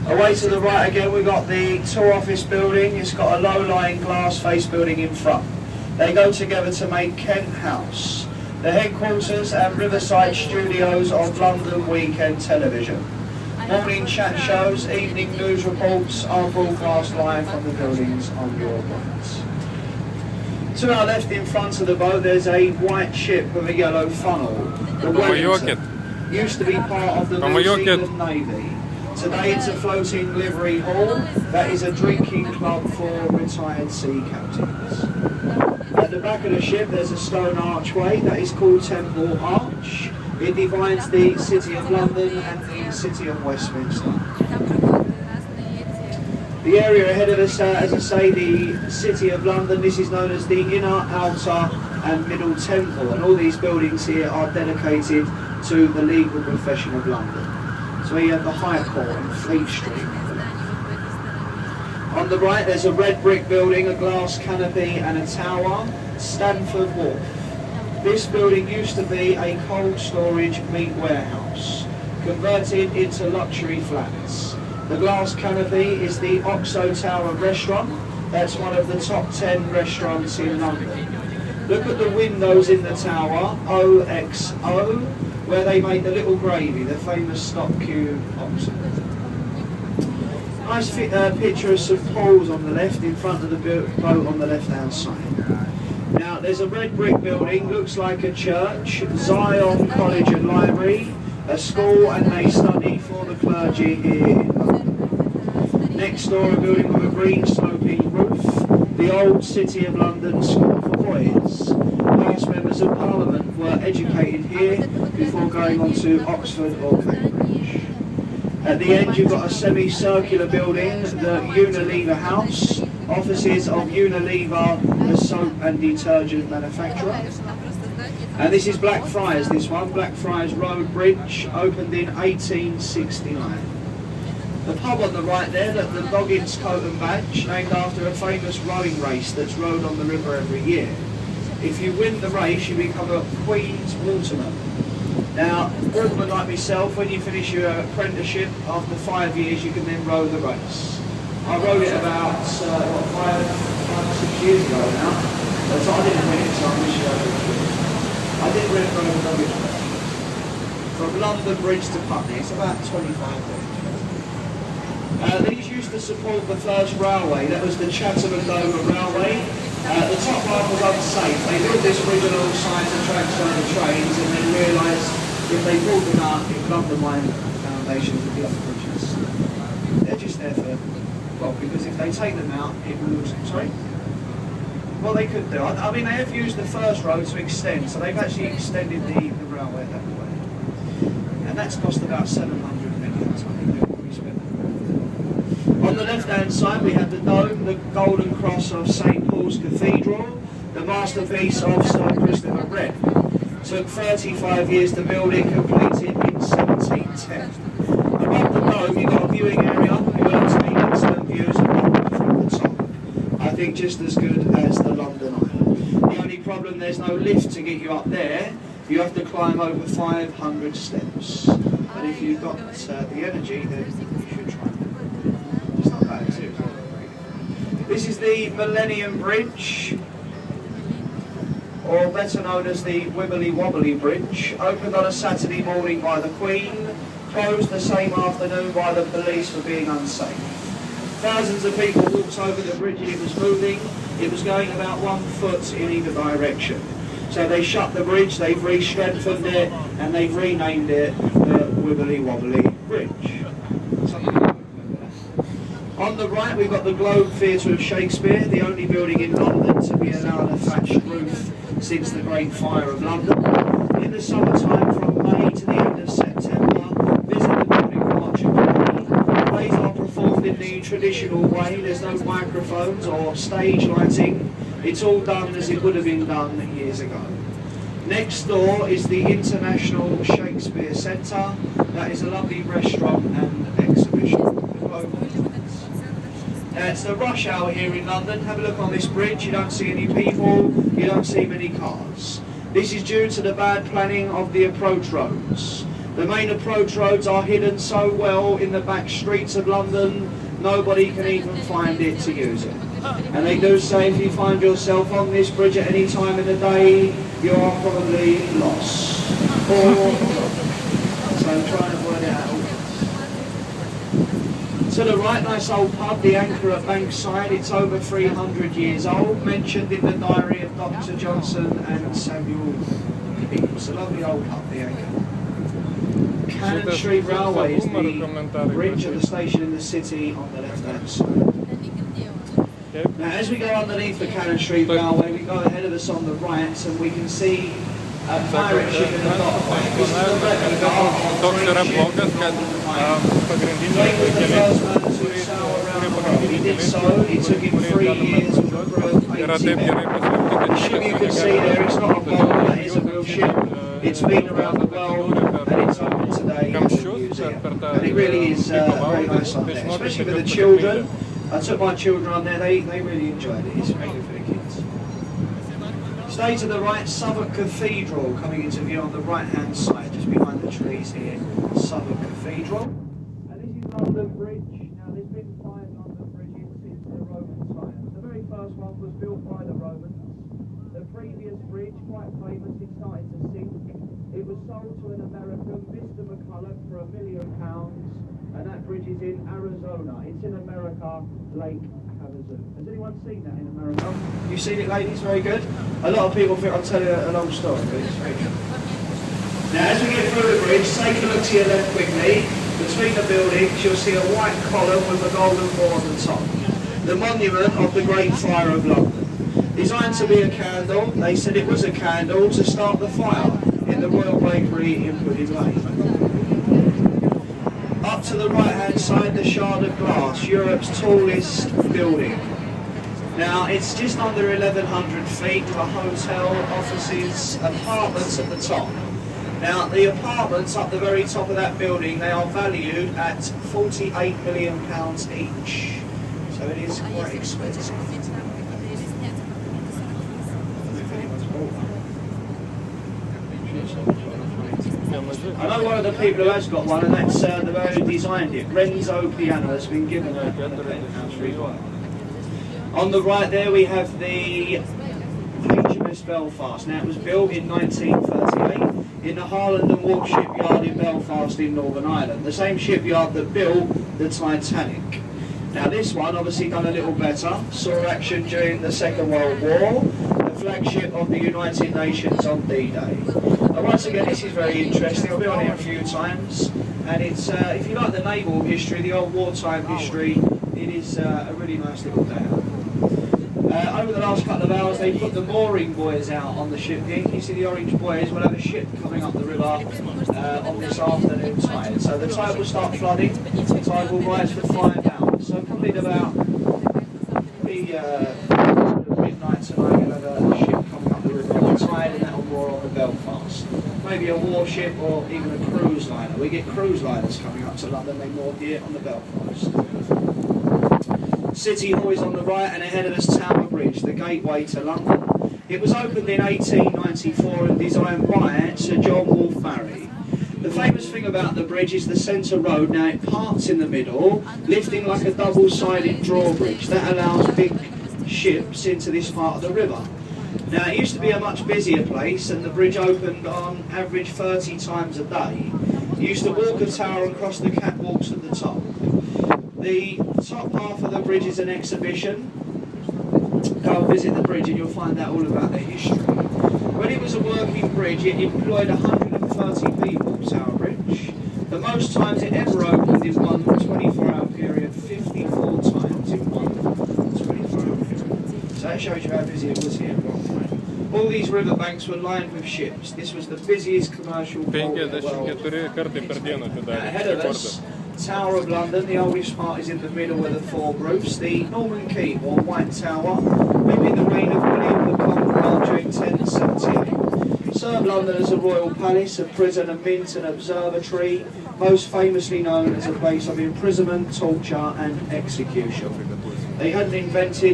Away to the right again, we've got the tour office building. It's got a low-lying glass face building in front. They go together to make Kent House, the headquarters and Riverside studios of London Weekend Television. Morning chat shows, evening news reports are broadcast live from the buildings on your right. To our left in front of the boat there's a white ship with a yellow funnel. The Wellington used to be part of the New Zealand Navy. Today it's a floating livery hall that is a drinking club for retired sea captains. At the back of the ship there's a stone archway that is called Temple Arch. It divides the City of London and the City of Westminster. The area ahead of us, as I say, the City of London, this is known as the Inner, Outer and Middle Temple, and all these buildings here are dedicated to the legal profession of London. So we have the High Court in Fleet Street. On the right there's a red brick building, a glass canopy and a tower, Stamford Wharf. This building used to be a cold storage meat warehouse, converted into luxury flats. The glass canopy is the Oxo Tower restaurant. That's one of the top 10 restaurants in London. Look at the windows in the tower, OXO, where they make the little gravy, the famous stock cube Oxo. Nice picture of St Paul's on the left, in front of the boat on the left-hand side. Now, there's a red brick building, looks like a church, Zion College and Library, a school, and they study for the clergy here in London. Next door, a building with a green sloping roof, the old City of London School for Boys. Past members of Parliament were educated here before going on to Oxford or Cambridge. At the end you've got a semicircular building, the Unilever House, offices of Unilever, the soap and detergent manufacturer. And this is Blackfriars, this one, Blackfriars Road Bridge, opened in 1869. The pub on the right there, the Loggins Coat and Badge, named after a famous rowing race that's rowed on the river every year. If you win the race, you become a Queen's Waterman. Now, watermen like myself, when you finish your apprenticeship, after 5 years, you can then row the race. I rowed it about, 5 or 6 years ago now. So I didn't win it, so I'm just I did row the Loggins Bridge. From London Bridge to Putney, it's about 25 minutes. These used to support the first railway, that was the Chatham and Dover Railway. The top half was unsafe. They built this bridge alongside the tracks on the trains and then realised if they pulled them out, it would undermine the foundations of the other bridges. They're just there for, well, because if they take them out, it will, sorry? Well, they could do. I mean, they have used the first road to extend, so they've actually extended the railway that way. And that's cost about 700 million, so I think they'll probably spend that. On the left-hand side, we have the dome, the golden cross of St Paul's Cathedral, the masterpiece of Sir Christopher Wren. Took 35 years to build it, completed in 1710. Above the dome, you've got a viewing area. You're able to take excellent views of London from the top. I think just as good as the London Eye. The only problem, there's no lift to get you up there. You have to climb over 500 steps. But if you've got the energy, then you should try. It's not bad, is it? This is the Millennium Bridge, or better known as the Wibbly Wobbly Bridge, opened on a Saturday morning by the Queen, closed the same afternoon by the police for being unsafe. Thousands of people walked over the bridge and it was moving. It was going about 1 foot in either direction. So they shut the bridge, they've re-strengthened it, and they've renamed it the Wibbly Wobbly Bridge. On the right we've got the Globe Theatre of Shakespeare, the only building in London to be allowed a thatched roof since the Great Fire of London. In the summertime, from May to the end of September, visit the building for much of the day. Plays are performed in the traditional way, there's no microphones or stage lighting. It's all done as it would have been done years ago. Next door is the International Shakespeare Centre. That is a lovely restaurant and exhibition. It's the rush hour here in London. Have a look on this bridge. You don't see any people, you don't see many cars. This is due to the bad planning of the approach roads. The main approach roads are hidden so well in the back streets of London, nobody can even find it to use it. And they do say if you find yourself on this bridge at any time in the day, you are probably lost. So try and avoid it at all. To the right, nice old pub, the Anchor at Bankside. It's over 300 years old, mentioned in the diary of Dr. Johnson and Samuel Pepys. A lovely old pub, the Anchor. Cannon Street Railway is the bridge of the station in the city on the left-hand side. Now, as we go underneath the Cannon Street Railway, we go ahead of us on the right, and we can see a pirate ship in the bottom right. This is the replica of the Drake was the first man to sail around the world. He did so. It took him 3 years with a crew of 80 men. The ship you can see there, it's not a boat, that is a real ship. It's been around the world, and it's open today in the museum. And it really is very nice on there, especially for the children. I took my children on there, they really enjoyed it. It's very good for the kids. Stay to the right, Southwark Cathedral coming into view on the right hand side, just behind the trees here, Southwark Cathedral. And this is London Bridge. Now there's been 5 London bridges since the Roman times. The very first one was built by the Romans. The previous bridge, quite famous, it started to sink. It was sold to an American, Mr. McCulloch, for £1 million. And that bridge is in Arizona. It's in America, Lake Havasu. Has anyone seen that in America? You've seen it, ladies? Very good. A lot of people think I'll tell you a long story, but it's very good. Now, as we get through the bridge, take a look to your left quickly. Between the buildings, you'll see a white column with a golden ball on the top. The monument of the Great Fire of London. Designed to be a candle, they said it was a candle to start the fire in the Royal Bakery in Pudding Lane. Up to the right hand side, the Shard of Glass, Europe's tallest building. Now it's just under 1,100 feet with a hotel, offices, apartments at the top. Now the apartments up the very top of that building, they are valued at £48 million each. So it is quite expensive. I know one of the people who has got one, and that's the guy who designed it, Renzo Piano, has been given a penthouse reward. On the right there we have the HMS Belfast. Now it was built in 1938 in the Harland and Wolff shipyard in Belfast in Northern Ireland, the same shipyard that built the Titanic. Now this one obviously done a little better, saw action during the Second World War, the flagship of the United Nations on D-Day. Once again, this is very interesting. I've been on it a few times, and it's if you like the naval history, the old wartime history, it is a really nice little day out. Over the last couple of hours, they put the mooring buoys out on the ship here. You see the orange buoys. We'll have a ship coming up the river on this afternoon tide. So the tide will start flooding. The tide will rise for 5 hours. So probably at about midnight tonight, you'll have a ship coming up the river on the tide, and that will moor on the Belfast. Maybe a warship or even a cruise liner. We get cruise liners coming up to London, they moor here on the Belfast. City Hall is on the right, and ahead of us Tower Bridge, the gateway to London. It was opened in 1894 and designed by Sir John Wolfe Barry. The famous thing about the bridge is the centre road. Now it parts in the middle, lifting like a double-sided drawbridge. That allows big ships into this part of the river. Now it used to be a much busier place, and the bridge opened on average 30 times a day. You used to walk a tower and cross the catwalks at the top. The top half of the bridge is an exhibition. Go and visit the bridge and you'll find out all about the history. When it was a working bridge, it employed 130 people, Tower Bridge. The most times it ever opened in one 24-hour period, 54 times in one 24-hour period. So that shows you how busy it was here at one point. All these riverbanks were lined with ships. This was the busiest commercial port in the world. Ahead of us, Tower of London, the oldest part is in the middle with the 4 roofs. The Norman Keep, or White Tower, maybe in the reign of William the Conqueror during 1078. Served London as a royal palace, a prison, a mint, an observatory, most famously known as a place of imprisonment, torture and execution. They hadn't invented